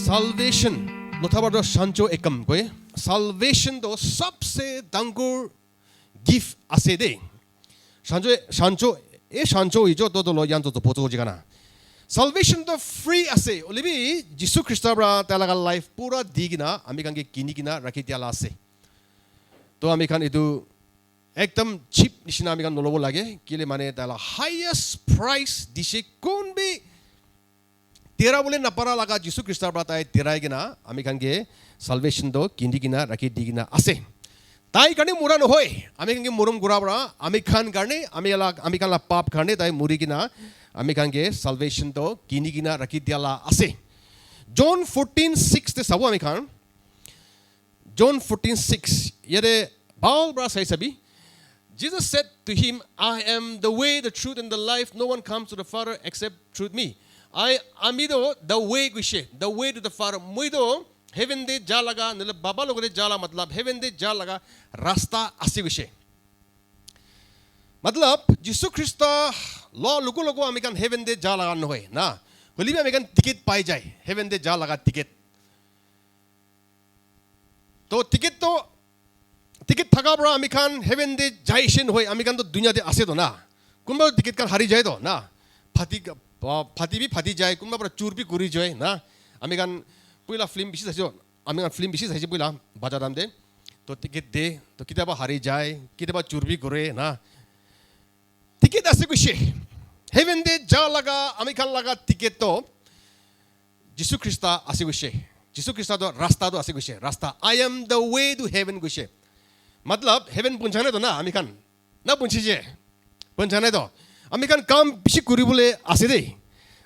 salvation notabado sancho ekam koy salvation do sabse dangur gift ase de sancho ijo todo lo yanto to poto jigana salvation do free ase olibi jisu christa bra talaga life pura digina ami kan ge kinigina rakitiala ase to ami kan edu ekdam cheap nishina ami kan nolobo lage kile mane tala highest price dishe kon bi tera bole napara laga jisu christa bra tai terai gina ami kan ge salvation do kindigina rakidigina ase tai kane mura no hoy ami kan ge murum gura bra ami kan garne ami kan la pap garne tai muri gina ami kan ge salvation do kinigina rakidiala ase John 14:6 te sabo ami kan John 14:6 yede Paul bra sai sabi Jesus said to him, I am the way, the truth, and the life. No one comes to the Father except through me. I am the way gushe, the way to the Father. Muido heaven de jalaga, nila baba logo de jala matlab heaven de jalaga rasta asi gushe. Matlab Jesus Christa law logo amikan heaven de jalaga no hoy na. Holi bi amikan ticket pai jai heaven de jalaga ticket. To ticket to ticket থাকা বড় আমি খান heaven দে যাইছেন হই আমি খান তো দুনিয়াতে আছে তো না কোনবা টিকেট কান হারি যায় তো না ফাটি যায় কোনবা বড় চুরবি করি যায় না আমি খান পয়লা ফিল্ম বেশি চাইছো আমি খান ফিল্ম বেশি চাইছি পয়লা বাজার দাম দে তো টিকেট দে তো কিতাবা হারি যায় কিতাবা চুরবি করে না টিকেট আছে কইছে হেভেন দে যা লাগা আমি খান লাগা টিকেট তো যিশু খ্রিস্ট আছে কইছে যিশু খ্রিস্ট তো রাস্তা তো আছে কইছে রাস্তা I am the way to heaven কইছে मतलब हेवन पुंजाने तो ना अमिकान ना पुंजीजे पुंजाने तो अमिकान काम बिशी कुरी बोले आसे दे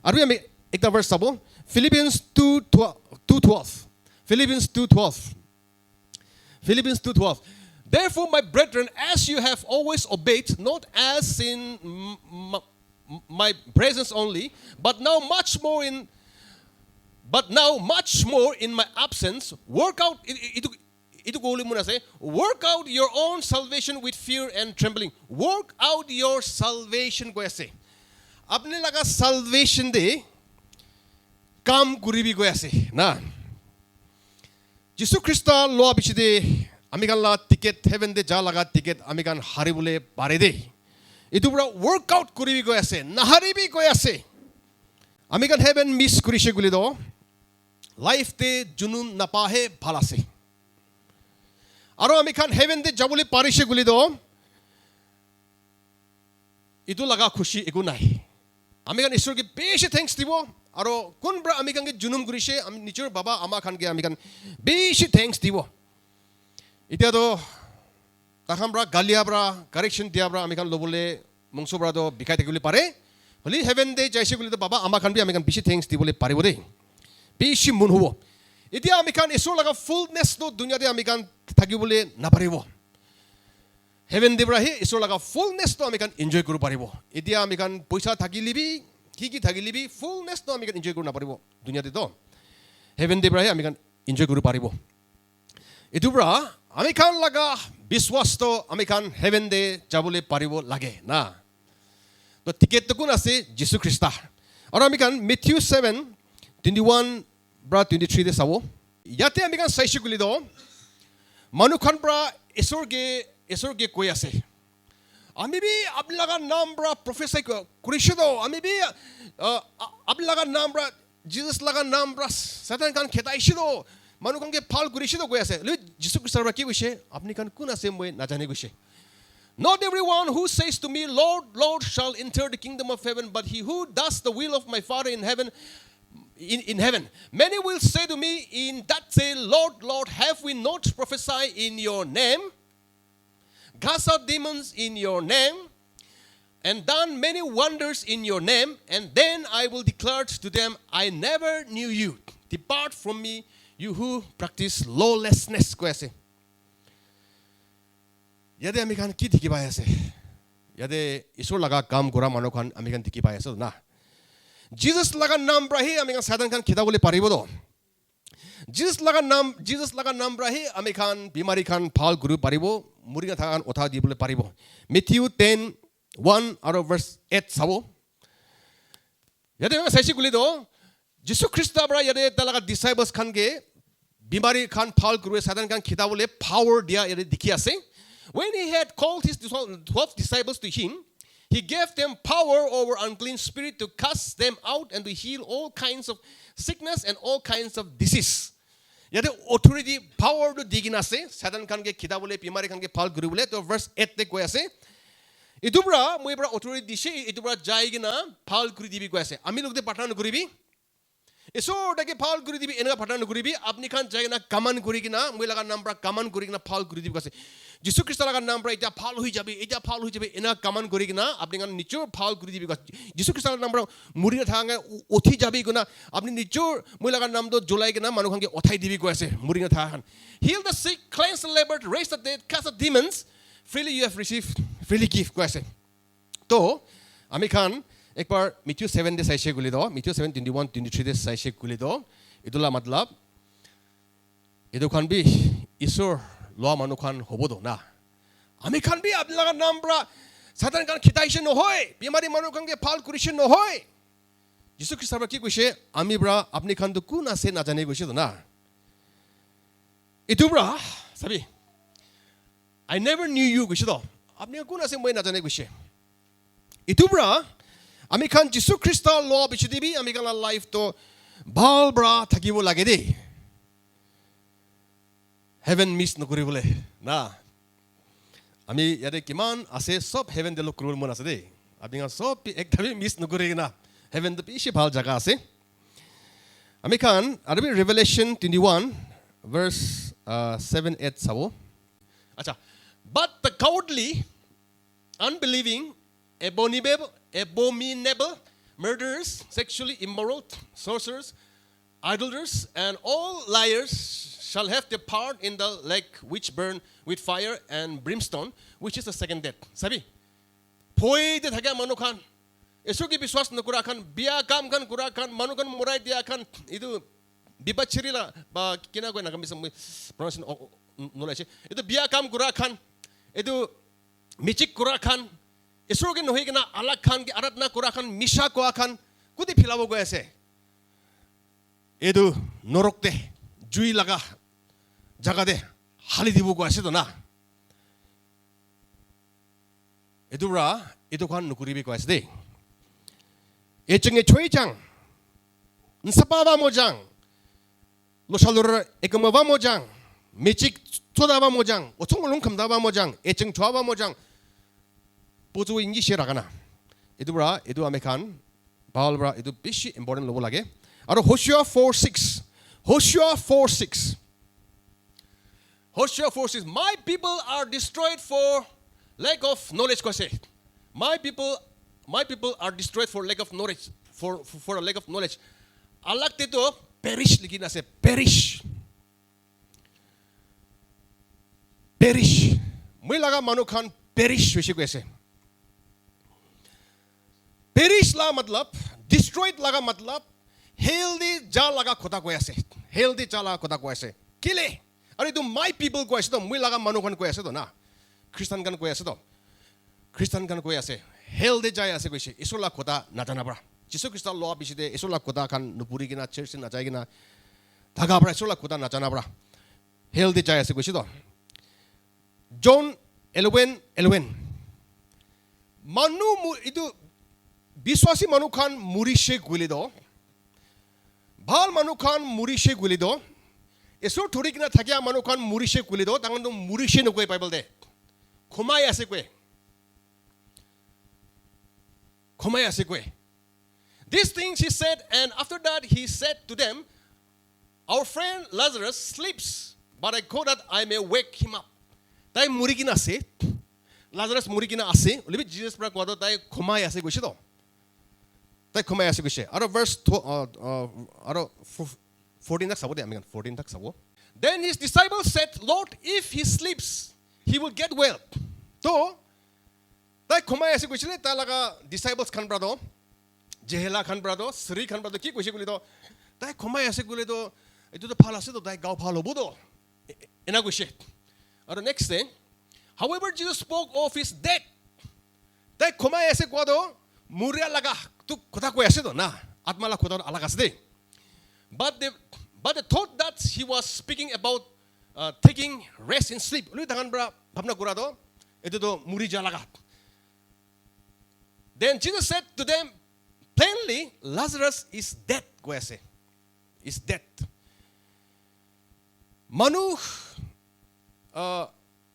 अरे अमी एक ता वर्स सबो Philippians 2:12 Philippians 2:12 Therefore my brethren as you have always obeyed not as in my presence only but now much more in my absence work out itu goli muna say work out your own salvation with fear and trembling work out your salvation ko ase apne laga salvation de kam kuribi ko ase na jisu christa lo abishide amikan la ticket heaven de ja laga ticket amikan hari bole pare de itu pura work out kuribi ko ase naharibi ko ase amikan heaven miss kurise guli do life te junun napahe bhalase আৰু আমি খান heaven দে যাবলৈ পাৰিছে গুলি দ ইটো লাগা খুশি একো নাই আমি খান ঈশ্বৰকে বেছি থ্যাঙ্কস দিব আৰু কোনবা আমি খানকে জুনুম কৰিছে আমি নিজৰ বাবা আমা খানকে আমি খান বেছি থ্যাঙ্কস দিব এতিয়া তো তাহামৰা গালিয়াবৰা কাৰেকশন দিয়াবৰা আমি খান লবলে মংসবৰা দ বিকাই থাকিবলৈ পাৰে হলি হেভেন দে যাইছে গুলি দ বাবা আমা খান বি আমি খান বেছি থ্যাঙ্কস দিবলৈ পাৰিব দেই বেছি মন হ'ব এতিয়া আমি খান ঈশ্বৰ লাগা ফুলনেস দ দুনিয়াতে আমি খান থাকিবলৈ নাপাৰিব হেভেন দেবৰাহি ঈশ্বৰ লাগা ফুলনেস তো আমি কান এনজয় কৰিব পাৰিব এতিয়া আমি কান পইচা থাকিলিবি কি থাকিলিবি ফুলনেস তো আমি কান এনজয় কৰিব নাপাৰিব দুনিয়াতে তো হেভেন দেবৰাহি আমি কান এনজয় কৰিব পাৰিব এতুবৰা আমি কান লাগা বিশ্বাস তো আমি কান হেভেন দে যাবলৈ পাৰিব লাগে না তো টিকেট তো কোন আছে যীশু খ্ৰীষ্ট আৰু আমি কান মেথিউ 7:21 ব্ৰা 23 দে চাব ইয়াতে আমি কান চাইছো গুলি দ মানুখন পৰা ঈশ্বৰকে কৈ আছে আমি বি আপোনালোকৰ নাম পৰা প্ৰফেচাই কৰিছো তো আমি বি আপোনালোকৰ নাম পৰা জিজাছ লগা নাম পৰা সাতান কান খেতাইছো তো মানুহখনকে ভাল কৰিছো তো কৈ আছে যীশু খ্ৰীষ্টৰ পৰা কি কৈছে আপুনি কান কোন আছে মই নাজানে কৈছে Not everyone who says to me Lord Lord shall enter the kingdom of heaven but he who does the will of my Father in heaven in heaven. Many will say to me in that day, Lord, Lord, have we not prophesied in your name, cast out demons in your name, and done many wonders in your name? And then I will declare to them, I never knew you. Depart from me, you who practice lawlessness. Yade amikan ki dikhi pai ase. Yade isor laga kam kora manokhan amikan dikhi pai ase na. Jesus laga naam brahi amikan sadan kan kheda bole paribo do Jesus laga naam brahi amikan bimari khan phal guru paribo muri thakan otha di bole paribo Matthew 10:1 aro verse 8 sabo yate saisi guli do যিশু খ্ৰীষ্টৰ পৰা ইয়াতে তালাকা ডিসাইপলছ খানকে বিমাৰী খান ফাল কৰে সাধাৰণ খান খিতাবলে power দিয়া ইয়াতে দেখি আছে when he had called his 12 disciples to him he gave them power over unclean spirit to cast them out and to heal all kinds of sickness and all kinds of disease ইয়াতে authority পাৱাৰটো দি কিনে আছে সাধাৰণ খানকে খিতাবলে বিমাৰী খানকে ফাল কৰিবলৈ তো ভাৰ্স 8 তে কৈ আছে ইটো পৰা মই পৰা অথৰিটি দিছে ইটো পৰা যাই কিনা ফাল কৰি দিবি কৈ আছে আমি লোকতে পাঠা নকৰিবি ঈশ্বৰটাকে ফাল কৰি দিবি এনেকা পাঠা নকৰিবি আপুনি খান যাই কিনা কামান কৰি কিনা মই লগা নাম পৰা কামান কৰি কিনা ফাল কৰি দিবি কৈছে যীশু খ্ৰীষ্ট লগা নাম পৰা এতিয়া ফাল হৈ যাবি এনেকা কামান কৰি কিনা আপুনি খান নিজৰ ফাল কৰি দিবি কৈছে যীশু খ্ৰীষ্ট লগা নাম পৰা মুৰি নাথাকে উঠি যাবি কিনা আপুনি নিজৰ মই লগা নামটো জ্বলাই কিনা মানুহখনকে উঠাই দিবি কৈছে মুৰি নাথাকান heal the sick cleanse the leper raise the dead cast out demons freely you have received freely give কৈছে তো আমি খান একবাৰ মিথ্যু 7 দে চাইছে গুলি দ মিথ্যু 7 21 23 দে চাইছে গুলি দ ইদুলা মতলব ইদু খান বি ঈশ্বৰ লোৱা মানুহ খান হ'ব দ না আমি খান বি আপোনালোকৰ নাম পৰা সাধাৰণ খান খিতাইছে নহয় বিমাৰী মানুহ খানকে ফাল কৰিছে নহয় যীশু খ্ৰীষ্টৰ কি কৈছে আমি পৰা আপুনি খানটো কোন আছে নাজানে কৈছে দ না ইটো পৰা চাবি I never knew you কৈছে দ আপুনি কোন আছে মই নাজানে কৈছে ইটো পৰা আমি খান যীশু খ্ৰীষ্টৰ ল বিচি দিবি আমি খান লাইফ তো ভাল ব্ৰা থাকিব লাগে দেই হেভেন মিছ নকৰিবলৈ না আমি ইয়াতে কিমান আছে সব হেভেন দেলক কৰিব মন আছে দেই আপুনি সব একদমেই মিছ নকৰি না হেভেনটো বেছি ভাল জাগা আছে আমি খান আৰু ৰেভেলেশ্যন 21 ভাৰ্স 7-8 চাব আচ্ছা but the cowardly unbelieving abominable murderers sexually immoral sorcerers idolaters and all liars shall have their part in the lake which burn with fire and brimstone which is the second death sabi phoi de thaka manu khan esu ki biswas nokura khan biya kam khan kura khan manu khan morai dia khan idu bibachirila ba kina ko na kam bisam pronunciation knowledge idu biya kam kura khan idu michik kura khan ঈশ্বৰ কি নহয় কিনা আলাক খান কি আৰাধনা কৰা খান মিছা কোৱা খান কুদি fill up গৈ আছে এদু নৰকতে জুই লাগা জাগা দে হালি দিব গৈ আছে তো না এদুৰা এদু খান নকৰিবি কৈ আছে দেই এচঙে ছয় চাং নসপাবা মজাং লসালুৰ একমবা মজাং মিচিক থদাবা মজাং অচং লংখমদাবা মজাং এচং ছবা মজাং পুজো ইংজি শেয়াৰ ৰাখা না এইটো পৰা এইটো আমি খান ভাল পৰা এইটো বেছি ইম্পৰ্টেণ্ট ল'ব লাগে আৰু হোশিয়া 4:6 my people are destroyed for lack of knowledge কৈছে my people are destroyed for lack of knowledge for a lack of knowledge Allah তেতো perish লিখি আছে perish মই লগা মানুহ খান perish হৈছে কৈছে perish la matlab destroyed laga matlab healthy ja laga khota koi ase healthy ja laga khota koi ase kile are tu my people koi ase to mui laga manu kan koi ase to na christian kan koi ase to christian kan koi ase healthy ja ase koi se isola khota na jana bra jisu christ law biside isola khota kan nupuri gina church na jai gina dhaga bra isola khota na jana bra healthy ja ase koi se to john 11 manu itu বিশ্বাসী মানুহ খান মুৰিছে গুলি দ ভাল মানুহ খান মুৰিছে গুলি দ এসো থৰি কিনা থাকিয়া মানুহ খান মুৰিছে গুলি দ তাংটো মুৰিছে নকৈ পাইবল দে খমাই আছে কয় these things he said and after that he said to them our friend Lazarus sleeps but I go that I may wake him up তাই মুৰি কিনা আছে লাজাৰাস মুৰি কিনা আছে ওলিবি জিজাস পৰা কোৱা তাই খমাই আছে গৈছে দ তাই খমাই আছে গৈছে আৰু ভাৰ্স আৰু 14 তাক চাব দে আমি 14 তাক চাব then his disciples said lord if he sleeps he will get well তো তাই খমাই আছে গৈছিলে তাৰ লগা disciples খান ব্ৰাদ জেহেলা খান ব্ৰাদ শ্ৰী খান ব্ৰাদ কি কৈছে গুলি তো তাই খমাই আছে গুলি তো এটো তো ভাল আছে তো তাই গাও ভাল হ'ব তো এনা কৈছে আৰু next day however Jesus spoke of his death তাই খমাই আছে কোৱা তো মুৰিয়া লগা তো কথা কৈ আছে তো না আত্মালা কথা আলাগ আছে দেই But they thought that he was speaking about taking rest in sleep. Uli tangan bra bhamna kura do itu do muri jalaga. Then Jesus said to them plainly, Lazarus is dead. Ko ase is dead. Manu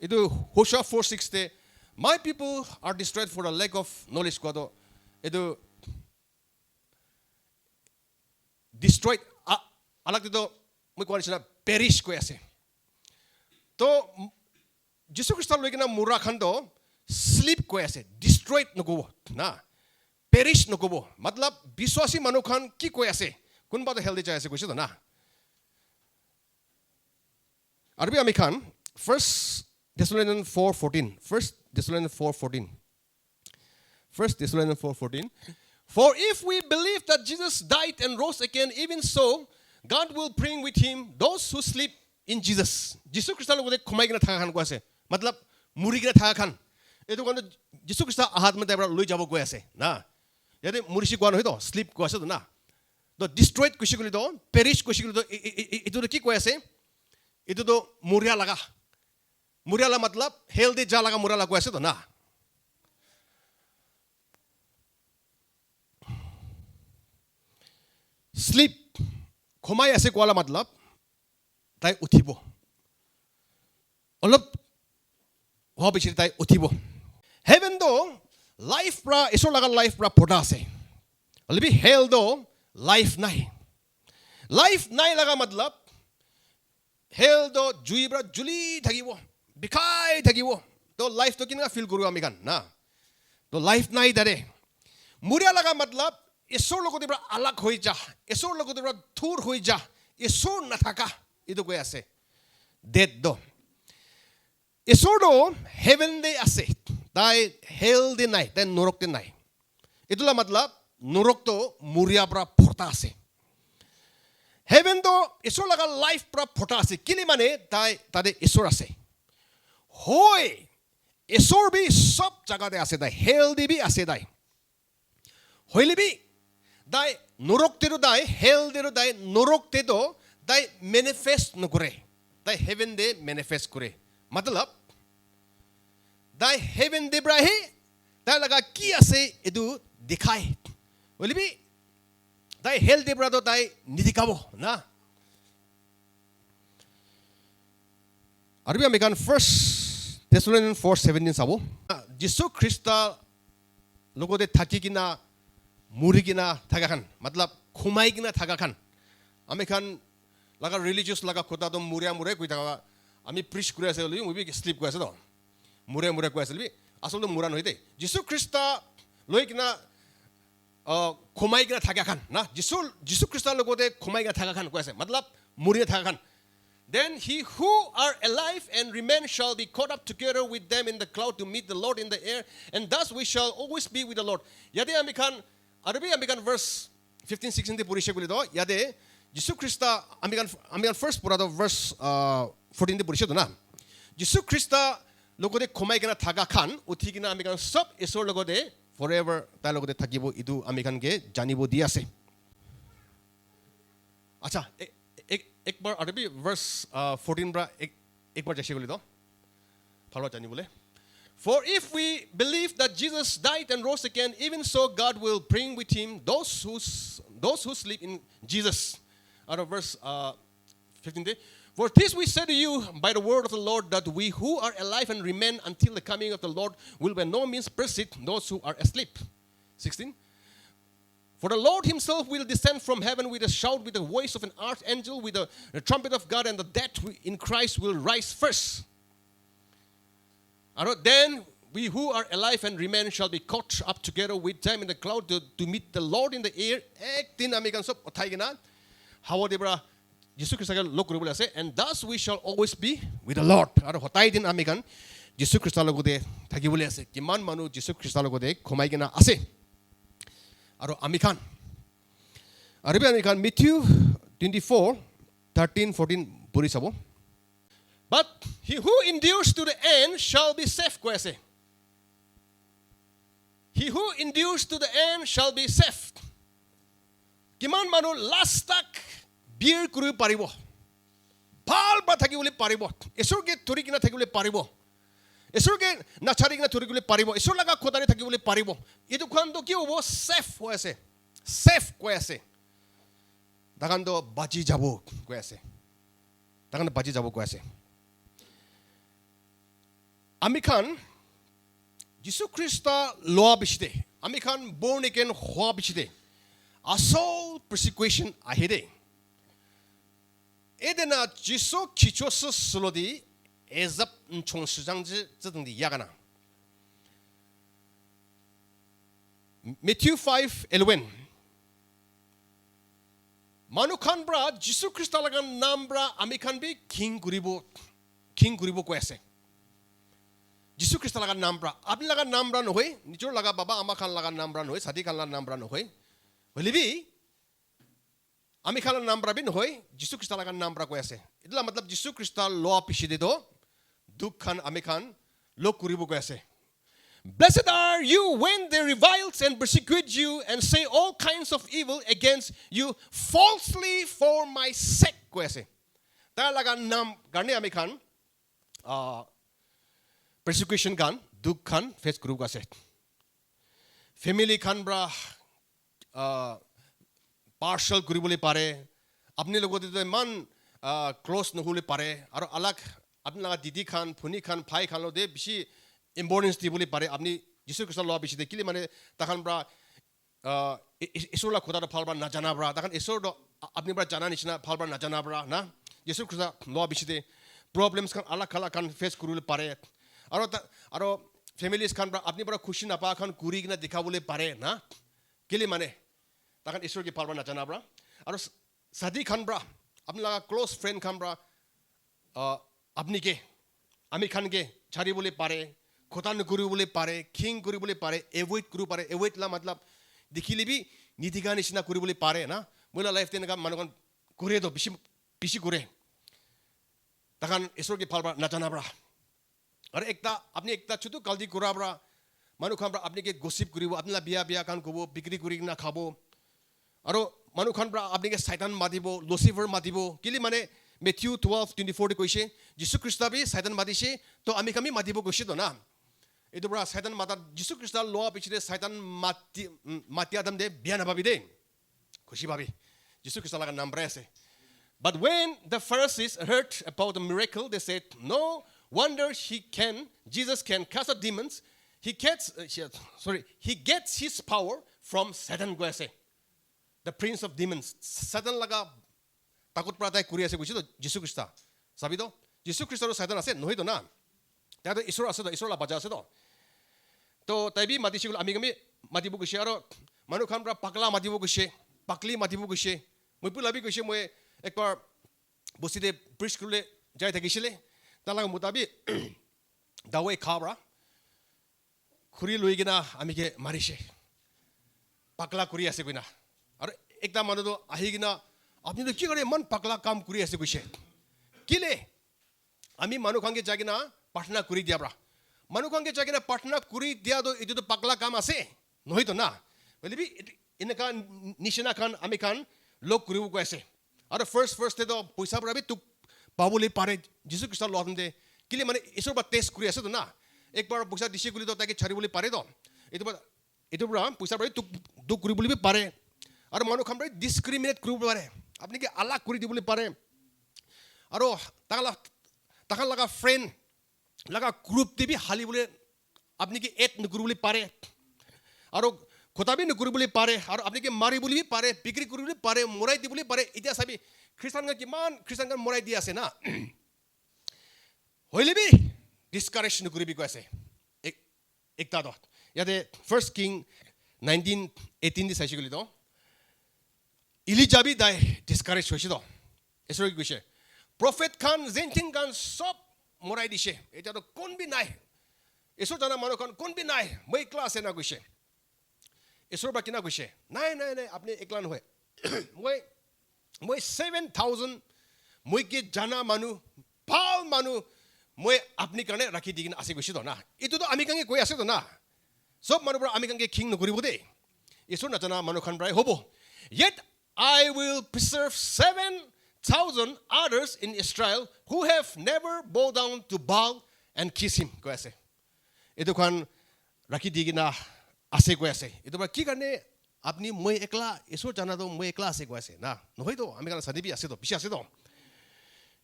itu Hosea 4:6 te my people are destroyed for a lack of knowledge ko do itu destroyed alak to moi ko na perish ko ase. To Jesus Christ loi kina mura khan do sleep ko ase destroyed nokobo na perish nokobo matlab biswasi manu khan ki ko ase kunba to healthy chai ase koise to na arbi ami khan 1 Thessalonians 4:14 1 Thessalonians 4:14 1 Thessalonians 4:14 For if we believe that Jesus died and rose again, even so God will bring with him those who sleep in Jesus. Jesus Christ lo gode khomai gina thaga khan ko ase matlab muri gina thaga khan etu kon Jesus Christ ahat ma tabra loi jabo ko ase na yade muri si kwan hoi to sleep ko ase to na to destroyed ko siguli to perish ko siguli to etu ki ko ase etu to muria la matlab healthy ja laga muria la ko ase to na sleep khomai ase ko la matlab tai uthibo olop hobi chiri tai uthibo heaven do life pra eso laga life pra phoda ase alibi hell do life nai laga matlab hell do jui bra juli thagibo bikai thagibo to life to kinga feel kuru ami kan na to life nai dare muria laga matlab eso logote bra alag hoi ja eso logote bra thur hoi ja eso na thaka idu koi ase dead do eso do heaven de ase tai hell de nai tai norok de nai idula matlab norok to muria bra phota ase heaven do eso laga life bra phota ase kili mane tai tade eso ase hoi eso bi sob jaga de ase dai hell de bi ase dai hoile bi dai norok te do dai hell de do dai norok te do dai manifest no kore dai heaven de manifest kore matlab dai heaven de brahe dai laga ki ase edu dikhai bolibi dai hell de brado dai nidikabo na arbi american 1 Thessalonians 4:17 sabo Jesus Christa logo de thakigina murigina thagakan matlab khumaigina thagakan american laga religious laga kota do muria koi thaka ami preach kure ase li mubi sleep ko ase do muria ko ase li asol mura no hite Jesus Christa loikina khumaigina thagakan na Jesus Christa logo de khumaigina thagakan ko ase matlab muria thagakan then he who are alive and remain shall be caught up together with them in the cloud to meet the Lord in the air and thus we shall always be with the Lord yade amikan Arabic verse 15-16 te purishe guli do yade Jesus Christa American first pura do verse 14 te purishe do na Jesus Christa logo de khomai gena thaga khan uthi gina American sob esor logo de forever ta logo de thakibo idu American ge janibo di ase acha ek bar Arabic verse 14 bra ek bar jashe guli do phalo janibole For if we believe that Jesus died and rose again, even so God will bring with him those who sleep in Jesus. Out of verse 15. For this we say to you by the word of the Lord, that we who are alive and remain until the coming of the Lord will by no means precede those who are asleep. 16. For the Lord himself will descend from heaven with a shout, with the voice of an archangel, with the trumpet of God, and the dead in Christ will rise first. Then we who are alive and remain shall be caught up together with them in the cloud to meet the Lord in the air. Jesus Christ and thus we shall always be with the Lord. Jesus Christ logode thagibole ase kiman manu Jesus Christ logode khomai gina ase aro amikhan arabi amikhan Matthew 24:13-14 puri sabo but he who endures to the end shall be saved ko ase he who endures to the end shall be saved kiman manu last tak বিয়াৰ কৰিব পাৰিব ভাল বা থাকিবলৈ পাৰিব ঈশ্বৰকে ধৰি কিনা থাকিবলৈ পাৰিব ঈশ্বৰকে নাচাৰি কিনা ধৰি কিবলৈ পাৰিব ঈশ্বৰ লগা খোদাৰে থাকিবলৈ পাৰিব এইটো খোৱাটো কি হ'ব ছেফ হৈ আছে ছেফ কৈ আছে তাকানটো বাজি যাব কৈ আছে তাকান বাজি যাব কৈ আছে আমি খান যীশু খ্ৰীষ্ট লোৱা পিছতে আমি খান born again হোৱা পিছতে আসল persecution আহে দে এদিনা যীশু খ্ৰীষ্টৰ সলদি এজাব 총시장 저등디 야가나 Matthew 5:11 মানুখান ব্ৰা যীশু খ্ৰীষ্ট লগা নাম ব্ৰা আমি খান বি কিং কৰিব কৈ আছে যীশু খ্ৰীষ্ট লগা নাম ব্ৰা আপনি লগা নাম ব্ৰা নহয় নিজৰ লগা বাবা আমা খান লগা নাম ব্ৰা নহয় সাদি খান লগা নাম ব্ৰা নহয় হলিবি আমি খান নাম ব্ৰা বি নহয় যীশু খ্ৰীষ্ট লগা নাম ব্ৰা কৈ আছে ইতলা মতলব যীশু খ্ৰীষ্ট লোৱা পিছে দে দুখ খান আমি খান লোক কৰিব কৈ আছে Blessed are you when they revile and persecute you and say all kinds of evil against you falsely for my sake কৈ আছে তাৰ লগা নাম কাৰণে আমি খান persecution kan duk kan face group ase family kan bra partial kuribole pare apni logoti to man close nohule pare aro alag apni laga didi khan phuni khan phai khan lo de bishi importance dibole pare apni jisu krishna lo bishi de kili mane takhan bra isor la khoda phal bra na jana bra takhan isor do apni bra jana nishna phal bra na jana bra na jisu krishna lo bishi de problems kan alag kan face kurule pare আৰু families খান আপনি বড় খুশি না পা খান কুরি কিনা দেখাবলে পারে না কেলে মানে তখন ঈশ্বর কি পারবা না জানা ব্রা আর সাদি খান ব্রা আপনি লাগা ক্লোজ ফ্রেন্ড খান ব্রা আপনি কে আমি খান কে ছাড়ি বলে পারে খোতান করি বলে পারে কিং করি বলে পারে এভয়েড করি পারে এভয়েড লা মতলব দেখিলিবি নিদিগা নিচিনা করি বলে পারে না মইলা লাইফ তেনকা মানুষ করে তো বেশি করে তখন ঈশ্বর কি পারবা না জানা ব্রা আৰু একটা আপনি একটা ছোট কালদি কৰাবৰা মানুহ খান আপনি কে গসিপ কৰিব আপনি বিয়া কান কব বিক্ৰি কৰি না খাব আৰু মানুহ খান আপনি কে শয়তান মাতিব লুচিফাৰ মাতিব কিলি মানে মেথিউ 12:24 কৈছে যীশু খ্ৰীষ্ট বি শয়তান মাতিছে তো আমি কামি মাতিব কৈছে তো না এটো বৰা শয়তান মাতা যীশু খ্ৰীষ্ট লোৱা পিছতে শয়তান মাতি আদম দে বিয়া নাভাবি দে খুশি ভাবি যীশু খ্ৰীষ্ট লগা নাম ব্ৰাই আছে but when the Pharisees heard about the miracle they said no wonder Jesus can cast out demons. He gets his power from Satan go ase. The prince of demons. Satan laga takut pratai kuri ase kuchi to Jesus Christ. Sabi to? Jesus Christ ro Satan ase nohi to na. Ta to Isor ase to Isor la baja ase to. To taibi mati sigul ami kami mati bu kushi aro manu khan pra pakla mati bu kushi pakli mati bu kushi moi pulabi kushi moi ekbar boside preach kurule jai thakisile তালাগ মোতাবি দাওয়াই Khabra খুরি লই কিনা আমি কে মারিছে পাকলা কৰি আছে কইনা আৰু একটা মানুহ আহি কিনা আপনি তো কি কৰে মন পাকলা কাম কৰি আছে কইছে কিলে আমি মানুহ খানকে জাগিনা পাটনা কৰি দিয়াবৰা মানুহ খানকে জাগিনা পাটনা কৰি দিয়া তো এটো তো পাকলা কাম আছে নহয় তো না বলিবি এনেকা নিশনা খান আমি খান লোক কৰিব কৈ আছে আৰু ফাৰ্স্ট তো পইচা পৰাবি তুক পাবলে পাৰে যীশু খ্ৰিস্ট লোন দে কিলে মানে ঈশ্বৰ বা টেস্ট কৰি আছে তো না একবার পইচা দিছে গুলি তো তাকে ছাড়ি বলে পারে তো এটো বড় পইচা পারে তুক দুক কৰি বলি পাৰে আৰ মানুষ খান ডিসক্ৰিমিনেট কৰিব পাৰে আপনি কি আলাগ কৰি দিবলে পাৰে আৰ তাকাল লাগা ফ্ৰেন্ড লাগা গ্ৰুপ দিবি হালি বলে আপনি কি এড নকৰিবলে পাৰে আৰ খোতাবি নকৰিবলে পাৰে আৰ আপনি কি মাৰি বলি পাৰে বিক্ৰি কৰিবলৈ পাৰে মৰাই দিবলে পাৰে এতিয়া চাবি খ্ৰীষ্টান কিমান খ্ৰীষ্টান মৰাই দি আছে না হইলিবি ডিসকাৰেজ নকৰিবি কৈ আছে একটা দত ইয়াতে ফার্স্ট কিং 19:18 দি চাইছে গলি তো ইলিজাবি দাই ডিসকারেজ হৈছে তো এসৰ কি কৈছে প্ৰফেট খান জেনটিং খান সব মৰাই দিছে এটা তো কোন বি নাই এসৰ জানা মানুহ খান কোন বি নাই মই ক্লাছ না কৈছে এসৰ বা কিনা কৈছে নাই আপনি একলা নহয় মই 7,000 মই কি জানা মানুহ ভাল মানুহ মই আপনি কাৰণে ৰাখি দি কিনে আছে গৈছে তো না এটো তো আমি কাঙে কৈ আছে তো না সব মানুহবোৰ আমি কাঙে কিং নকৰিব দে ঈশ্বৰ নাজানা মানুহ খান প্ৰায় হ'ব yet I will preserve 1,000 others in Israel who have never bowed down to Baal and kiss him. কৈ আছে এইটো খন ৰাখি দি কিনা আছে কৈ আছে এইটো কি কাৰণে আপনি মই একলা ঈশ্বৰ জানাতো মই একলা আছে কৈ আছে না নহয়তো আমি কাৰণ সাদিবি আছে তো বেছি আছে তো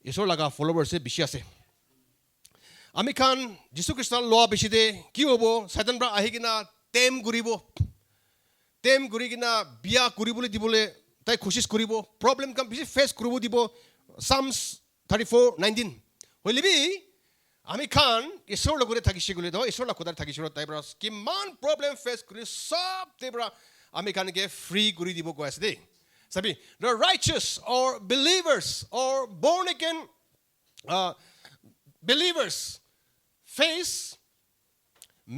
ঈশ্বৰ লগা ফলোৱাৰ্ছ বেছি আছে আমি খান যীশু খ্ৰীষ্টৰ লোৱা বেছি দে কি হ'ব শয়তান পৰা আহি কিনা টেম কৰি কিনা বিয়া কৰিবলৈ দিবলৈ তাই কোশিশ কৰিব প্ৰবলেম কাম বেছি ফেচ কৰিব দিব Psalms 34:19 হলিবি আমি খান ঈশ্বৰ লগতে থাকিছে গলে তো ঈশ্বৰ লগতে থাকিছে তাই পৰা কিমান প্ৰবলেম ফেচ কৰি সব তাই পৰা আমি খানকে ফ্ৰী কৰি দিব কৈ আছে দেই sabi the righteous or believers or born again believers face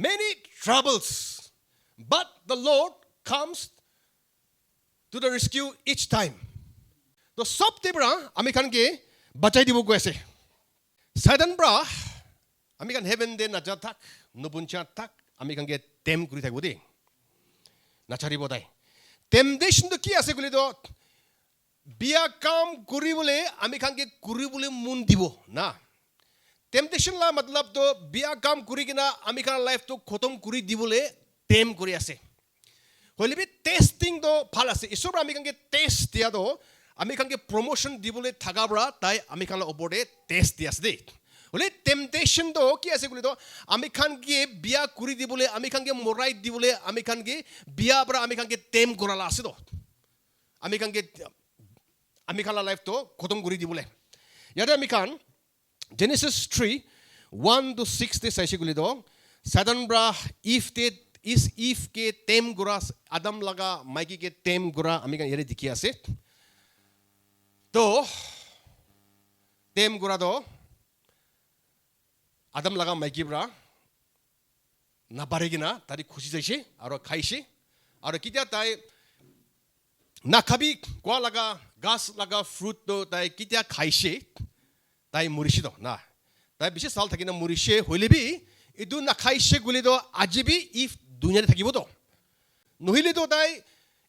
many troubles but the Lord comes to the rescue each time to sob tebra ami kan ke bachai dibo কৈ আছে satan bra ami kan heaven de naja thak nubuncha thak ami kan ke tem kuri thakbo de nacharibo dai temptation to ki ase gule do biya kam kuribole ami kan ke kuribole mun dibo na temptation la matlab to biya kam kuri kina ami kan life to khotom kuri dibole tem kuri ase হলিবি testing তো ভাল আছে ঈশ্বৰ আমি কাংকে test দিয়া তো আমি কাংকে promotion দিবলৈ থাকা বৰা তাই আমি কাংলা ওপৰতে টেষ্ট দি আছে দেই হলি টেম্পটেশন তো কি আছে বুলি তো আমি কাংকে বিয়া কৰি দিবলৈ আমি কাংকে মৰাই দিবলৈ আমি কাংকে বিয়া পৰা আমি কাংকে টেম কৰালা আছে তো আমি কাংলা লাইফ তো খতম কৰি দিবলৈ ইয়াতে আমি কান Genesis 3:1-6 তে চাইছে বুলি তো সাধাৰণ বৰা इस ईफ के टेम गुरा आदम लगा माइकी के टेम गुरा आमी का येरे दिखी आसे तो टेम गुरा तो आदम लगा माइकी ब्रा ना बारेगी ना तारी खुशी जाइसे और खाइसे और कित्या ताई ना खाबी कोआ लगा घास लगा फ्रूट तो ताई कित्या खाइसे ताई मुरिशी तो ना ताई बिशे साल थकी ना मुरिशे होले भी इदु ना खाइसे गुले तो आजीबी इफ দুনিয়াতে থাকিব তো নহিলে তো তাই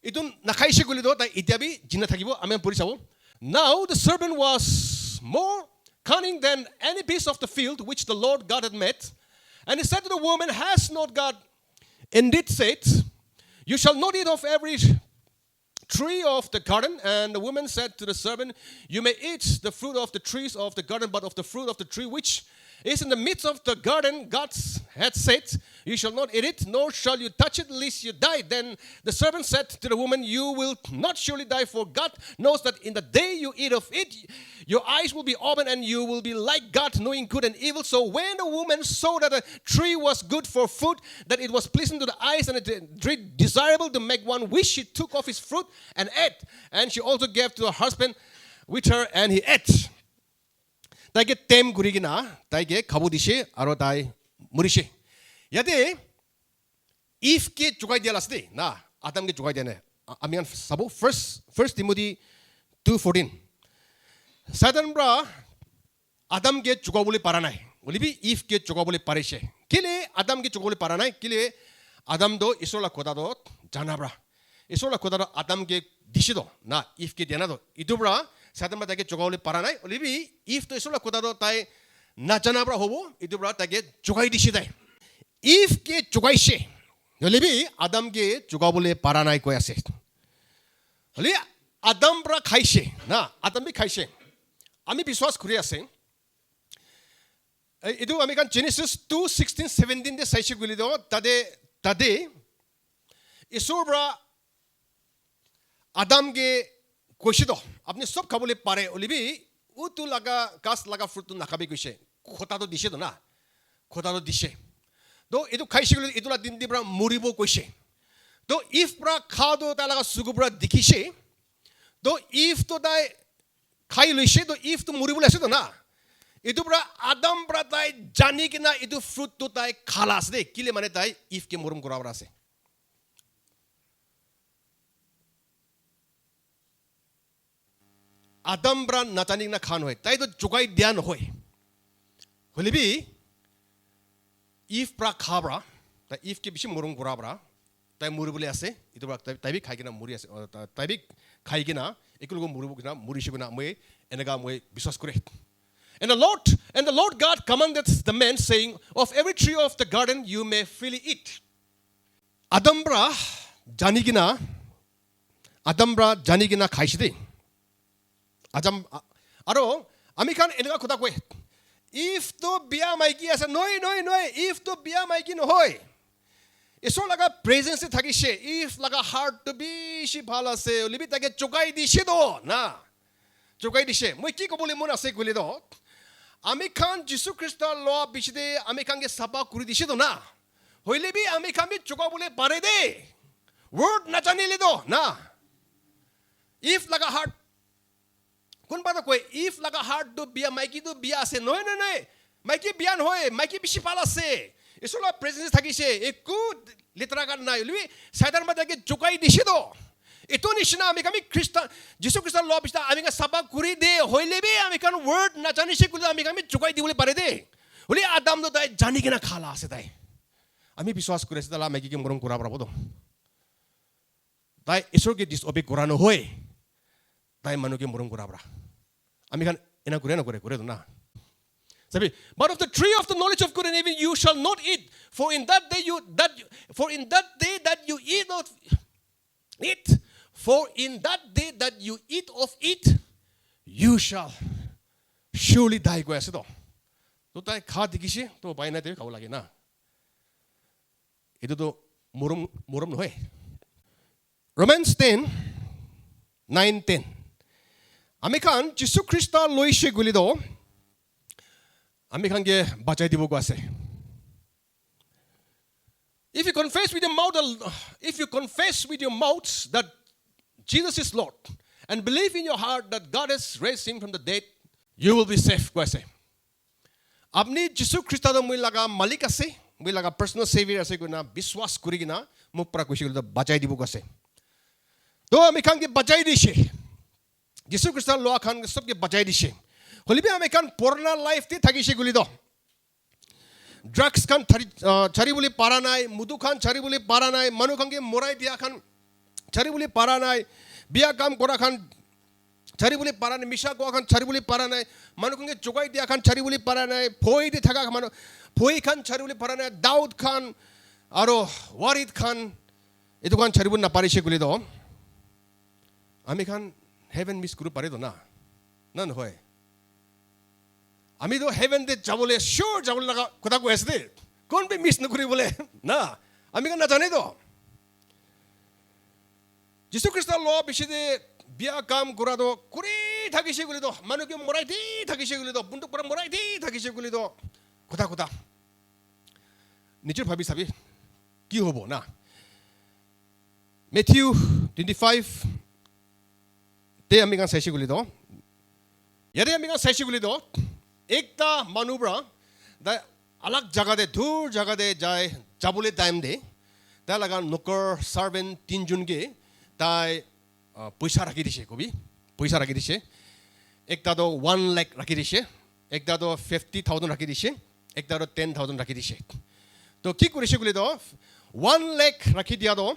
ইটো নাখাইছে গলি তো তাই ইতিয়াবি জিনা থাকিব আমি পঢ়ি চাও now the serpent was more cunning than any beast of the field which the Lord God had made and he said to the woman has not God indeed said you shall not eat of every tree of the garden and the woman said to the serpent you may eat the fruit of the trees of the garden but of the fruit of the tree which is in the midst of the garden God had said you shall not eat it nor shall you touch it lest you die then the serpent said to the woman you will not surely die for God knows that in the day you eat of it your eyes will be open and you will be like God knowing good and evil so when the woman saw that the tree was good for food that it was pleasing to the eyes and it desirable to make one wish she took of its fruit and ate and she also gave to her husband with her and he ate তাইকে টেম কৰি কিনা তাইকে খাব দিছে আৰু তাই মৰিছে ইয়াতে ইফকে জোগাই দিয়া আছে না আদামকে জোগাই দিয়া নাই আমি চাব ফাৰ্ষ্ট টিমোথী 2:14 সাধাৰণ পৰা আদামকে জোগাবলৈ পৰা নাই বলিবি ইফকে জোগাবলৈ পাৰিছে কেলে আদামকে জোগাবলৈ পৰা নাই কেলে আদাম তো ঈশ্বৰৰ কথাটো জানাবৰা ঈশ্বৰৰ কথাটো আদামকে দিছে তো না ইফকে দিয়া না তো ইটো পৰা সাধাৰণ তাকে জোগাবলৈ পৰা নাই অলিবি ইফ তো ঈশ্বৰৰ কথাটো তাই নাজানাৰ পৰা হ'ব ইটো পৰা তাকে জোগাই দিছে তাই ইফকে জোগাইছে অলিবি আদামকে জোগাবলৈ পৰা নাই কৈ আছে হলি আদাম পৰা খাইছে না আদামে খাইছে আমি বিশ্বাস কৰি আছে এইটো আমি কান জেনেসিস 2:16-17 দে চাইছে গলি দ তাদে ঈশ্বৰ পৰা আদামকে কৈছে তো আপুনি সব খাবলৈ পাৰে অলিবি উটো লাগা গাছ লাগা ফ্ৰুটটো নাখাবি কৈছে খোটাটো দিছে তো না খোটাটো দিছে তো এইটো খাইছে গলি এইটো দিন দি পৰা মৰিব কৈছে তো ইফ পৰা খাওঁতো তাৰ লগা চুকু পৰা দেখিছে তো ইফ তো তাই খাই লৈছে তো ইফ তো মৰিবলৈ আছে তো না এইটো পৰা আদাম পৰা তাই জানি কিনা এইটো ফ্ৰুটটো তাই খালা আছে দেই কিলে মানে তাই ইফকে মৰম কৰাবৰ আছে আদাম পৰা নাজানি না খান হয় তাই তো জোগাই দিয়া নহয় হলিবি ইফ পৰা খাবৰা তাই ইফকে বেছি মৰম কৰাবৰা তাই মৰিবলৈ আছে ইটো তাইবি খাই কিনা মৰি আছে তাইবি খাই কিনা একেলগে মৰিব কিনা মৰিছে কিনা মই এনেকা মই বিশ্বাস কৰে And the Lord God commanded the man, saying, of every tree of the garden you may freely eat. Adambra janigina khaisidi. Adam aro amikhan enega kotha koy. If to biya maiki ase noi. If to biya maiki no hoy. Eso laga presence thakise. If laga heart to be shi bhal ase. Libi take chokai dishe do na. Chokai dishe. Moi ki kobole mon ase gole do. Amikhan Jisu Christa law bishide amikhan ge sapa kuri dishe do na. Hoile bi amikhan bi choka bole pare de. Word na janile do na. If laga heart kun bata koi if laga heart do biya maiki do biya ase noi maiki biyan hoy maiki bishi pala ase isola presence thakise ekku litra kan nai lui saitan mata ke chokai dishe do ito nishna amikami Christian Jisu Christa law bishta amika sapa kuri de hoile bi amikan word na janise kuli amikami chokai dibole pare de holi Adam do dai jani kena khala ase dai ami biswas kore ase dala maiki ke morom kora parabo do dai isor ke disobey korano hoy dai manu ke morom kora pra amikan ena kore do na sabi but of the tree of the knowledge of good and evil you shall not eat for in that day that you eat of it for in that day that you eat of it you shall surely die go ase do to tai kha dikise to bai na de khau lage na etu to morom no hoy Romans 10:9-10 amikhan Jisu Christa loise gulido amikhan ge bachai dibo ko ase if you confess with your mouth that Jesus is Lord and believe in your heart that God has raised him from the dead you will be safe ko ase apni Jisu Christa do moi laga malik ase moi laga personal savior ase ko na biswas kuri gina muk pra kushi gulido bachai dibo ko ase to amikhan ge bachai dishe Jisu Christa loa khan sob ke bachai dishe holibe amikhan porna life ti thagise gulido drugs khan chari boli para nai mudu khan chari boli para nai manu khan ge morai dia khan chari boli para nai biya kam kora khan chari boli para nai misha ko khan chari boli para nai manu khan ge jogai dia khan chari boli para nai phoi di thaga manu phoi khan chari boli para nai Daud khan aro Warid khan etu khan chari boli na parise gulido amikhan heaven miss kuru pare do na nan hoy ami do heaven de jabole sure jabole laga kotha ko ase de kon be miss nukuri bole na ami kan na jane do Jisu Christa law bishide biya kam kura do kuri thagise guli do manu ke morai di thagise guli do buntuk pora morai di thagise guli do kotha nijor bhabi sabi ki hobo na Matthew 25 te ami kan saisi guli do yade ami kan saisi guli do ekta manubra da alag jaga de dur jaga de jai jabule time de da laga nokor servant tinjun ge tai paisa rakhi dise kobi paisa rakhi dise ekta do 1 lakh rakhi dise ekta do 50,000 rakhi dise ekta do 10,000 rakhi dise to ki korise gule do 1 lakh rakhi dia do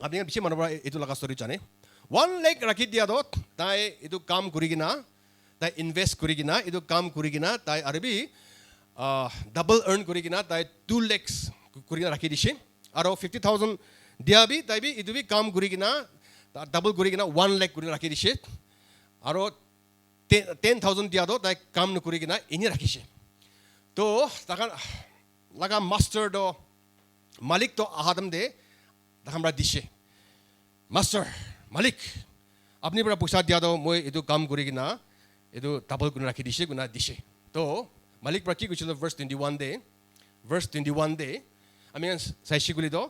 apni bishi manubra etu laga story jane 1 lakh rakhi dia do tai etu kam kurigina tai invest kurigina etu kam kurigina tai arbi double earn kurigina tai 2 lakhs kurigina rakhi dise aro 50,000 dia bi tai bi etu bi kam kurigina double kurigina 1 lakh kurigina rakhi dise aro 10,000 dia do tai kam nu kurigina ini rakhise to takan laga master do malik to ahadam de hamra dise master malik apni pura puisa dia do moi etu kam kurigina etu double kuna rakhi dise guna dise to malik pra ki kuchilo verse 21 de ami saisi guli do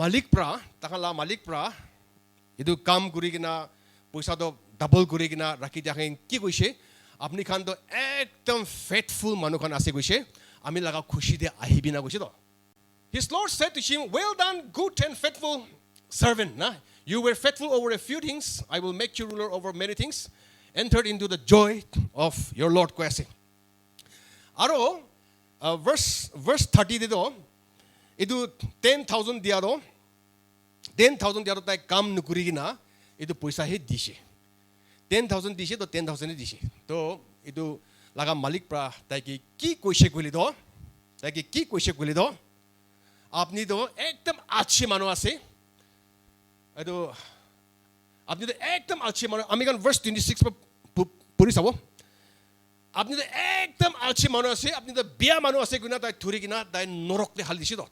malik pra takala malik pra etu kam kurigina puisa do double kurigina rakhi dia khen ki koise apni khan do ekdom faithful manu khan ase koise ami laga khushi de ahibina koise do his Lord said to him well done good and faithful servant na you were faithful over a few things I will make you ruler over many things entered into the joy of your Lord kwase aro verse 30 de do edu 10,000 dia do 10,000 দিয়াৰো তাই কাম নকৰি কিনা এইটো পইচাহে দিছে 10,000 দিছে তো 10,000 দিছে তো এইটো লাগা মালিক পৰা তাইকে কি কৈছে কইলি দ তাইকে কি কৈছে কইলি দ আপনি তো একদম আচ্ছা মানুহ আছে এইটো আপনি তো একদম আচ্ছা মানুহ আমি কান ভার্স 26 পঢ়ি চাব আপনি তো একদম আচ্ছা মানুহ আছে আপনি তো বিয়া মানুহ আছে কিনা তাই ধৰি কিনা তাই নৰকলে হাল দিছে দ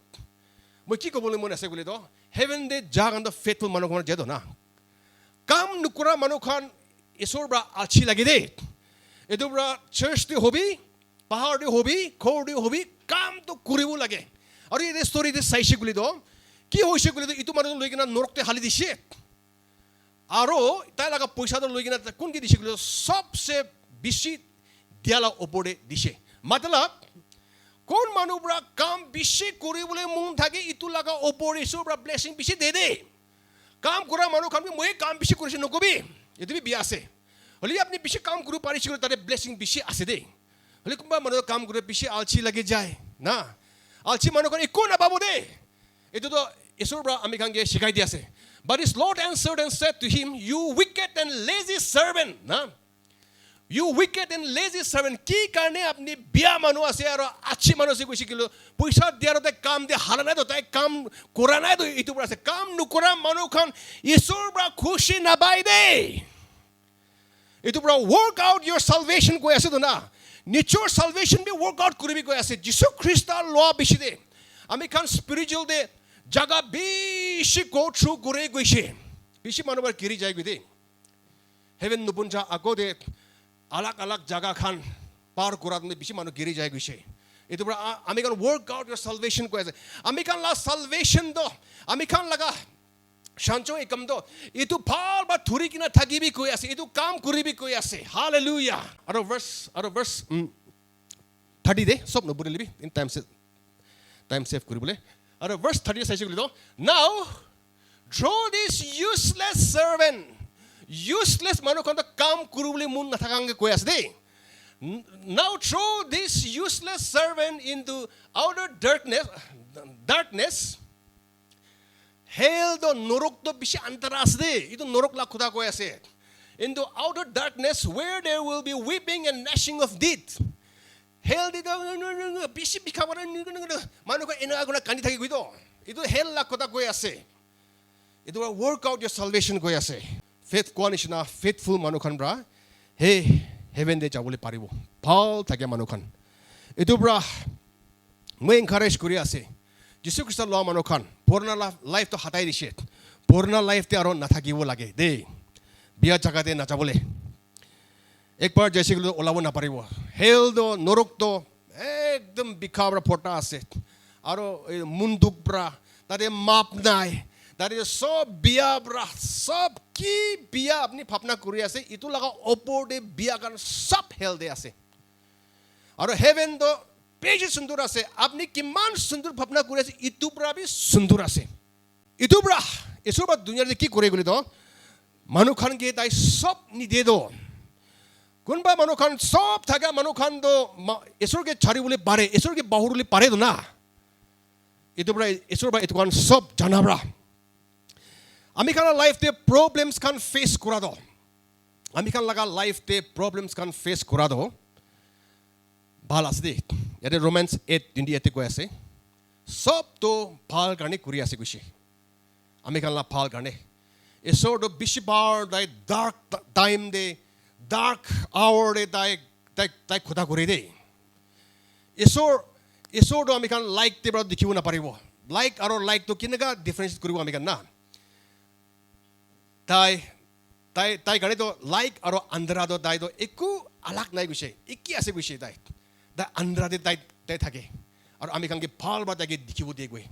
মই কি ক'বলৈ মন আছে কইলি the heaven they jug on the faithful মানুহখন যেদ না কাম নকৰা মানুহখন ঈশ্বৰ পৰা আছি লাগি দে এইটো পৰা চাৰ্চ দি হবি পাহাৰ দি হবি খৰ দি হবি কামটো কৰিব লাগে আৰু এই ষ্টৰীতে চাইছে কইলি দ কি হৈছে কইলি দ ইটো মানুহ লৈ কিনা নৰকতে হালি দিছে আৰু তাই লাগা পইচাটো লৈ কিনা কোন কি দিছে কইলি সবচে বেছি দিয়ালা ওপৰে দিছে মতলব কোন মানুহ পৰা কাম বেছি কৰিবলৈ মন থাকে ইটো লাগা ওপৰে ঈশ্বৰ পৰা ব্লেছিং বেছি দে দে কাম কৰা মানুহ কাম মই কাম বেছি কৰিছে নকবি এটো বিয়া আছে হলি আপনি বেছি কাম কৰিব পাৰিছে তাতে ব্লেছিং বেছি আছে দে হলি কোনবা মানুহ কাম কৰে বেছি আলছি লাগি যায় না আলছি মানুহ একো নাপাব দে এটো তো ঈশ্বৰ পৰা আমি কাংগে শিকাই দি আছে but his lord answered and said to him you wicked and lazy servant না you wicked and lazy servant কি কাৰণে আপনি বিয়া মানুহ আছে আৰু আচ্ছা মানুহ আছে কৈছে কিলো পইচা দিয়াৰতে কাম দি হালা নাই তো তাই কাম কৰা নাই তো ইটো পৰা আছে কাম নকৰা মানুহখন ঈশ্বৰ পৰা খুশি নাপাই দে ইটো পৰা work out your salvation কৈ আছে তো না নিজৰ salvation বি work out কৰিবি কৈ আছে যীশু খ্ৰীষ্টৰ লোৱা বেছি দে আমি খান স্পিৰিচুৱেল দে জাগা বেছি go through কৰে গৈছে বেছি মানুহৰ কিৰি যায় গৈ দে হেভেন নুপুঞ্জা আগতে আলাক আলাক জাগা খান পাৰ কৰাত বেছি মানুহ গিৰি যায় গৈছে এইটো পৰা আমি কান work out your salvation কৈ আছে আমি কান লা salvation দ আমি কান লাগা শান্তি একম দ ইটো ভাল বা ধৰি কিনা থাকিবি কৈ আছে ইটো কাম কৰিবি কৈ আছে হালেলুয়া আৰু ভাৰ্স 30 দে সব নবুলিবি ইন টাইম সেভ কৰিবলৈ আৰু ভাৰ্স 30 চাইছে বুলি দ now draw this useless servant useless মানুহখন কাম কৰিবলৈ মন নাথাকাংগে কৈ আছে দেই now throw this useless servant into outer darkness hell the নৰক তো বেছি আন্তাৰ আছে দেই ইটো নৰক লা খোদা কৈ আছে into outer darkness where there will be weeping and gnashing of teeth hell দি বেছি বিখাব মানুহক এনাগুনা কান্দি থাকি গৈ তো ইটো hell লা খোদা কৈ আছে ইটো work out your salvation কৈ আছে faith কোৱা নিচিনা faithful মানুহখন পৰা হে হেভেন দে যাবলৈ পাৰিব ভাল থাকে মানুহখন এইটো পৰা মই এনকাৰেজ কৰি আছে যীশু খ্ৰীষ্টৰ লোৱা মানুহখন পুৰণা লাইফটো হাতাই দিছে পুৰণা লাইফতে আৰু নাথাকিব লাগে দেই বিয়া জাগাতে নাযাবলৈ একবাৰ যাইছে গ'লে ওলাব নাপাৰিব হেলটো নৰকটো একদম বিষা পৰা ফটা আছে আৰু মুণ্ডুক পৰা তাতে মাপ নাই তাতে সব বিয়া পৰা সব কি বিয়া আপনি ভাবনা কৰি আছে ইটো লাগা ওপৰতে বিয়া কাৰণ সব হেল দে আছে আৰু হেভেন তো বেছি সুন্দৰ আছে আপনি কিমান সুন্দৰ ভাবনা কৰি আছে ইটো পৰা বি সুন্দৰ আছে ইটো পৰা ঈশ্বৰ বা দুনিয়াতে কি কৰে গলি তো মানুহখনকে তাই সব নিদে দো কোনবা মানুহখন সব থাকা মানুহখন তো ঈশ্বৰকে ছাড়িবলৈ পাৰে ঈশ্বৰকে বাহুৰলৈ পাৰে তো না ইটো পৰা ঈশ্বৰ বা এইটো কাৰণ সব জানাবৰা আমি খান লাইফতে প্ৰবলেমছ খান ফেস কৰা দো আমি খান লাগা লাইফতে প্ৰবলেমছ খান ফেস কৰা দো ভাল আছে দেই ইয়াতে ৰোমেন্স 8:28 কৈ আছে সব তো ভাল কাৰণে কৰি আছে কৈছে আমি খান লা ভাল কাৰণে ঈশ্বৰটো বেছি বাৰ তাই ডাৰ্ক টাইম দে ডাৰ্ক আৱাৰ দে তাই খোদা কৰি দেই ঈশ্বৰটো আমি খান লাইক তে পৰা দেখিব নাপাৰিব লাইক আৰু লাইকটো কেনেকা ডিফাৰেন্স কৰিব আমি খান না তাই কাৰণে তো লাইক আৰু আন্ধাৰা তো তাই তো একো আলাক নাই গৈছে একি আছে গৈছে তাই আন্ধাৰাতে তাই থাকে আৰু আমি কাংকে ভাল বা তাইকে দেখিব দিয়ে গৈ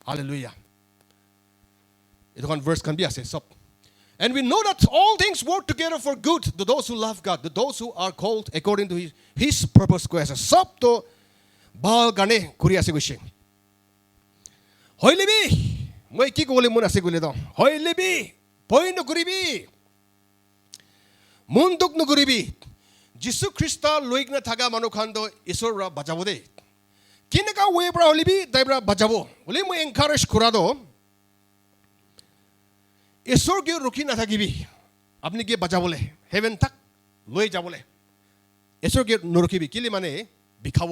হালেলুয়া এইখন ভাৰ্স খান বি আছে সব and we know that all things work together for good to those who love God to those who are called according to his purpose কৈ আছে সব তো ভাল কাৰণে কৰি আছে গৈছে হইলিবি মই কি ক'বলৈ মন আছে গলে তো হইলিবি ভয় নকৰিবি মন দুখ নকৰিবি যীশু খ্ৰীষ্ট লৈ কিনে থাকা মানুহখন তো ঈশ্বৰ বাজাব দেই কেনেকা ৱে পৰা হলিবি তাই পৰা বাজাব বুলি মই এনকাৰেজ কৰা দো ঈশ্বৰকে ৰখি নাথাকিবি আপুনি কি বাজাবলৈ হেভেন তাক লৈ যাবলৈ ঈশ্বৰকে নৰখিবি কেলে মানে বিখাব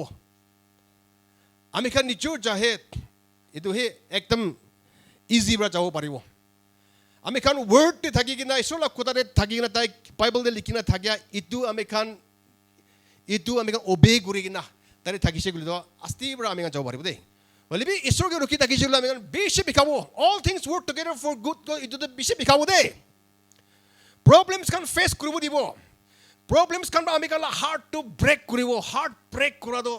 আমি খান নিজৰ জাহেত এইটো হে একদম ইজি পৰা যাব পাৰিব আমি খান ৱৰ্ডতে থাকি কিনা ঈশ্বৰৰ কথাতে থাকি কিনা তাই বাইবেলতে লিখি কিনা থাকিয়া ইটো আমি খান অবে কৰি কিনা তাৰে থাকিছে বুলি আস্তিৰ পৰা আমি যাব পাৰিব দেই বলিবি ঈশ্বৰকে ৰখি থাকিছে বুলি আমি বেছি বিখাব all things work together for good ইটোতে বেছি বিখাব দেই প্ৰব্লেমছ খান ফেচ কৰিব দিব প্ৰব্লেমছ খান আমি খান হাৰ্টটো ব্ৰেক কৰিব হাৰ্ট ব্ৰেক কৰাটো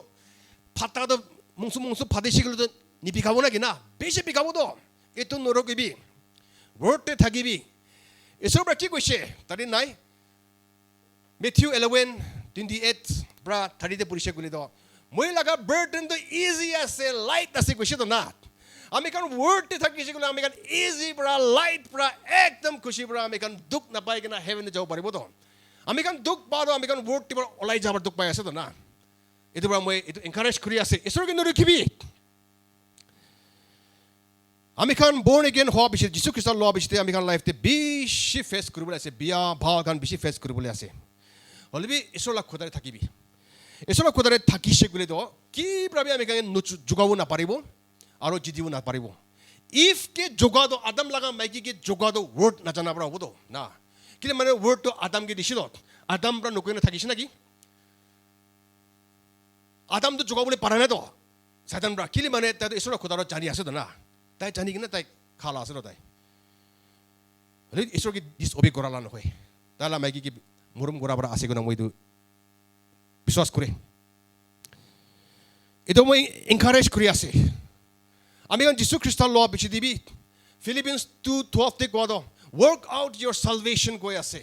ফাটাটো মুংচু ফাটিছে গ'লে নিবিখাব নেকি না বেছি বিখাবতো এইটো নৰকিবি ৱৰ্ডতে থাকিবি ঈশ্বৰৰ পৰা কি কৈছে তাতে নাই মেথিউ 11:28 পৰা 30 পঢ়িছে বুলি মই লগা বাৰ্ডেনটো ইজি আছে লাইট আছে কৈছে তো না আমি কাৰণ ৱৰ্ডতে থাকিছে গ'লে আমি কাৰণ ইজি পৰা লাইট পৰা একদম খুচি পৰা আমি কাৰণ দুখ নাপাই কিনা হেভেন যাব পাৰিব তো আমি কাৰণ দুখ পাওঁ আমি কাৰণ ৱৰ্ডটি পৰা ওলাই যাবৰ দুখ পাই আছে তো না এইটো পৰা মই এইটো এনকাৰেজ কৰি আছে ঈশ্বৰকে নৰখিবি আমি খান বৰ্ণ এগেইন হোৱা পিছত যীশু খ্ৰীষ্টৰ লোৱা পিছতে আমি খান লাইফতে বেছি ফেচ কৰিবলৈ আছে বিয়া ভাও খান বেছি ফেচ কৰিবলৈ আছে হ'লেবি ঈশ্বৰৰ খোদাৰে থাকিবি ঈশ্বৰৰ খোদাৰে থাকিছে বুলি কি প্ৰাবে আমি খান যোগাব নাপাৰিব আৰু জিদিব নাপাৰিব ইফকে যোগাটো আদাম লগা মাইকীকে যোগাটো ৱৰ্ড নাজানা পৰা হ'বতো না কিন্তু মানে ৱৰ্ডটো আদামকে দিছিল আদাম পৰা নকৈ নাথাকিছে নেকি আদামটো যোগাবলৈ পাৰা নাই তো চাইতান পৰা কেলে মানে তাই ঈশ্বৰৰ খোদাৰত জানি আছে তো না তাই জানি কিনে তাই খালা আছে তাই ঈশ্বৰকে ডিছঅবে কৰালা নহয় তাইলা মাইকী কি মৰম কৰা পৰা আছে কিনা মই এইটো বিশ্বাস কৰে এইটো মই এনকাৰেজ কৰি আছে আমি কাৰণ যীশু খ্ৰীষ্টৰ লোৱা পিছি দিবি ফিলিপিনছ 2:12 কোৱা ৱৰ্ক আউট ইয়ৰ চালভেশ্যন কৈ আছে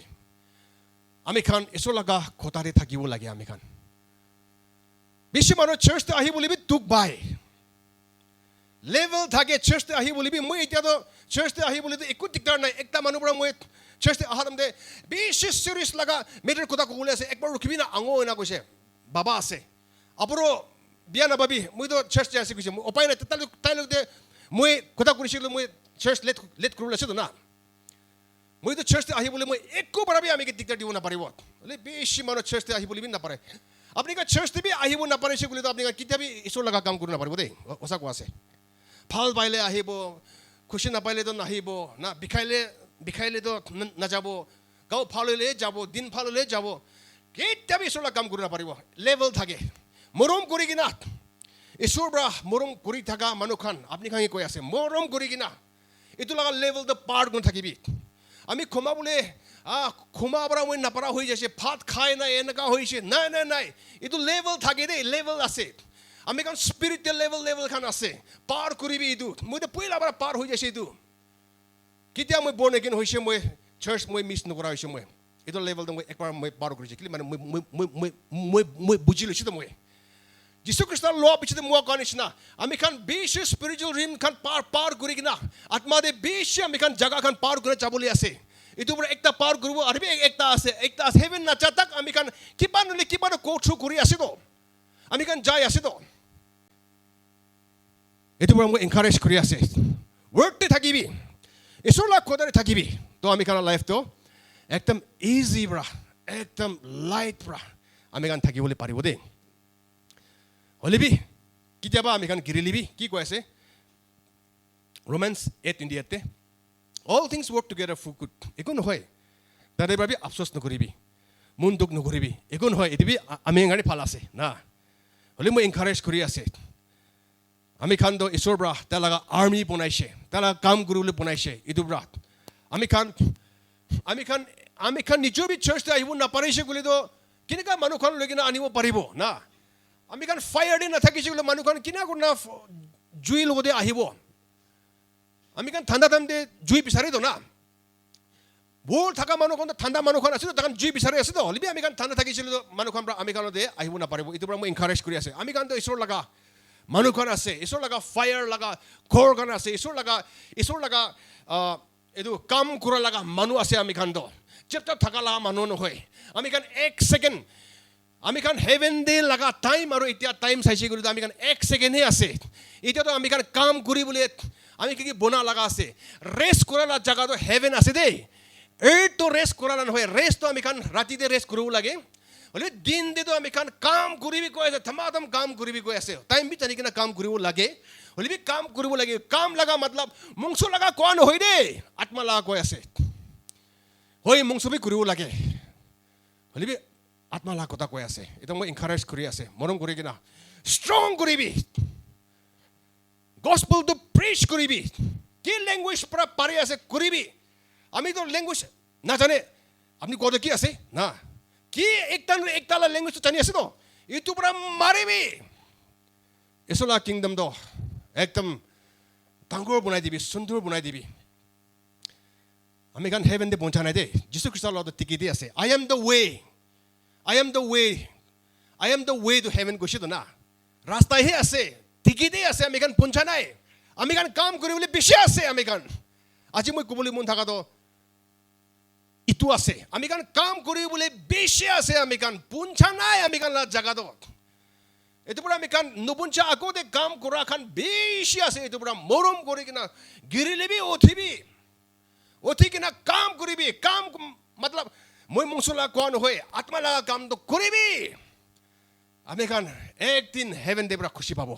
আমি খান ঈশ্বৰ লগা খোদাৰে থাকিব লাগে আমি খান বেছি মানুহ চাৰ্চতে আহি বুলিবি দুখ বাই লেভেল থাকে চাৰ্চতে আহি বুলিবি মই এতিয়াতো চাৰ্চতে আহি বুলিতো একো দিগদাৰ নাই একটা মানুহ পৰা মই চাৰ্চতে অহা তাৰমানে বেছি চিৰিয়াছ লগা মেটাৰ কথা ক'বলৈ আছে একবাৰ ৰখিবি না আঙো এনা কৈছে বাবা আছে আপুনি বিয়া নাপাবি মইতো চাৰ্চতে আছে কৈছে মই উপায় নাই তাইলৈকে মই কথা কৰিছিলোঁ মই চাৰ্চ লেট কৰিবলৈ আছিলোঁ না মইতো চাৰ্চতে আহিবলৈ মই একো পাৰাবি আমি দিগদাৰ দিব নাপাৰিব হ'লে বেছি মানুহ চাৰ্চতে আহি বুলিবি নাপাৰে আপুনি চাৰ্চতে বি আহিব নাপাৰিছে বুলিতো আপুনি কেতিয়াবি ঈশ্বৰ লগা কাম কৰিব নাপাৰিব দেই সঁচা কোৱা আছে ভাল পাইলে আহিব খুচি নাপাইলেতো নাহিব না বিষাইলেতো নাযাব গাঁও ভাল হ'লে যাব দিন ভাল হ'লে যাব কেতিয়াবা ঈশ্বৰৰ কাম কৰিব নাপাৰিব লেভেল থাকে মৰম কৰি কিনা ঈশ্বৰৰ পৰা মৰম কৰি থকা মানুহখন আপুনি খাঙি কৈ আছে মৰম কৰি কিনা এইটো লগা লেভেলটো পাৰ কৰি থাকিবি আমি ক্ষমাবলৈ ক্ষমা পৰা মই নাপাৰা হৈ যাইছে ভাত খাই নাই এনেকুৱা হৈছে নাই নাই নাই এইটো লেভেল থাকে দেই লেভেল আছে আমি কাৰণ স্পিৰিচুৱেল লেভেল খান আছে পাৰ কৰিবি এইটো মইতো পইলা পৰা পাৰ হৈ যাইছে এইটো কেতিয়া মই বৰ্ণ এগেইন হৈছে মই চাৰ্চ মই মিছ নকৰা হৈছোঁ মই এইটো লেভেলটো মই একবাৰ মই পাৰ কৰিছোঁ কিন্তু মানে মই বুজি লৈছোঁ মই যীশু খ্ৰীষ্টৰ লোৱা পিছতে মই কোৱা নিচিনা আমি খান বেছি স্পিৰিচুৱেল ৰিম খান পাৰ কৰি কিনা আত্মাদে বেছি আমি খান জাগা খান পাৰ কৰি যাবলৈ আছে এইটোৰ পৰা একটা পাৰ কৰিব আৰু একটা আছে হেভেন নাচাতাক আমি খান কিবা নহ'লে কিবা কৌথু কৰি আছে তো আমি খান যাই আছে তো এইটোৰ পৰা মই এনকাৰেজ কৰি আছে ৱৰ্ডতে থাকিবি ঈশ্বৰৰ লগত খোদাৰে থাকিবি তো আমি খান লাইফটো একদম ইজি পৰা একদম লাইট পৰা আমি খান থাকিবলৈ পাৰিব দেই হ'লেবি কেতিয়াবা আমি খান গিৰিলিবি কি কৈ আছে Romans 8:28 all things work together for good একো নহয় তাৰে বাবে আফচোচ নকৰিবি মন দুখ নকৰিবি একো নহয় এইটো আমি এঙাৰি ভাল আছে না হ'লে মই এনকাৰেজ কৰি আছে আমি খানতো ঈশ্বৰৰ পৰা তাৰ লগা আৰ্মি বনাইছে তাৰ লগা কাম কৰিবলৈ বনাইছে এইটোৰ পৰা আমি খান নিজৰ চাৰ্চতে আহিব নাপাৰিছে বুলিতো কেনেকুৱা মানুহখন লৈ কিনে আনিব পাৰিব না আমি খান ফায়াৰ দি নাথাকিছে বোলে মানুহখন কেনেকুৱা না জুইৰ লগতে আহিব আমি খান ঠাণ্ডা টাইমতে জুই বিচাৰিতো না বৰ থকা মানুহখন ঠাণ্ডা মানুহখন আছিল তাক জুই বিচাৰি আছে তো হ'লেবি আমি খান ঠাণ্ডা থাকিছিলোঁ মানুহখন পৰা আমি খানতে আহিব নাপাৰিব এইটোৰ পৰা মই এনকাৰেজ কৰি আছে আমি খানতো ঈশ্বৰ লগা মানুহখন আছে ঈশ্বৰ লগা ফায়াৰ লগা ঘৰখন আছে ঈশ্বৰ লগা এইটো কাম কৰা লগা মানুহ আছে আমি খানতো চেপ্টাৰ থকা লগা মানুহ নহয় আমি খান এক ছেকেণ্ড আমি খান হেভেন ডে লগা টাইম আৰু এতিয়া টাইম চাইছে গ'লে আমি খান এক ছেকেণ্ডহে আছে এতিয়াতো আমি খান কাম কৰিবলৈ আমি কি কি বনা লগা আছে ৰেষ্ট কৰাৰ জাগাটো হেভেন আছে দেই এইটো ৰেষ্ট কৰা নহয় ৰেষ্টটো আমি কান ৰাতিতে ৰেষ্ট কৰিব লাগে হলে দিন দিটো আমি কান কাম কৰিবি কৈ আছে ধমাধম কাম কৰিবি কৈ আছে টাইম বি তানি কিনা কাম কৰিব লাগে হলে বি কাম কৰিব লাগে কাম লগা মতলব মুংছ লগা কোৱা নহয় দেই আত্মা লগা কৈ আছে হয় মুংছ বি কৰিব লাগে হলে বি আত্মা লগা কথা কৈ আছে এটা মই এনকাৰেজ কৰি আছে মৰম কৰি কিনা ষ্ট্ৰং কৰিবি গসপেল টু প্ৰিচ কৰিবি কি ল্যাঙ্গুৱেজ পৰা পাৰি আছে কৰিবি আমি তো ল্যাঙ্গুৱেজ না জানে আপনি কত কি আছে না কি একটা ল্যাঙ্গুৱেজ জানি আছে তো ইটো পৰা মাৰিবি এসলা কিংডম তো একদম ডাঙৰ বনাই দিবি সুন্দৰ বনাই দিবি আমি কান হেভেন দে পৌঁছা নাই দে যিশু খ্ৰীষ্টৰ লগত টিকি দি আছে I am the way to heaven কৈছে তো না ৰাস্তাহে আছে টিকি দি আছে আমি কান পৌঁছা নাই আমি কান কাম কৰিবলৈ বেছি আছে আমি কান আজি মই ক'বলৈ মন থাকাটো ইটো আছে আমি কান কাম কৰিবলৈ বেছি আছে আমি কান পৌঁছা নাই আমি কান জাগাটো এটো পৰা আমি কান নুপুঞ্চা আকোতে কাম কৰা খান বেছি আছে এটো পৰা মৰম কৰি কিনা গিৰিলিবি উঠি কিনা কাম কৰিবি কাম মতলব মই মুংছলা কোৱা নহয় আত্মা লগা কামটো কৰিবি আমি কান একদিন হেভেন দে পৰা খুশি পাব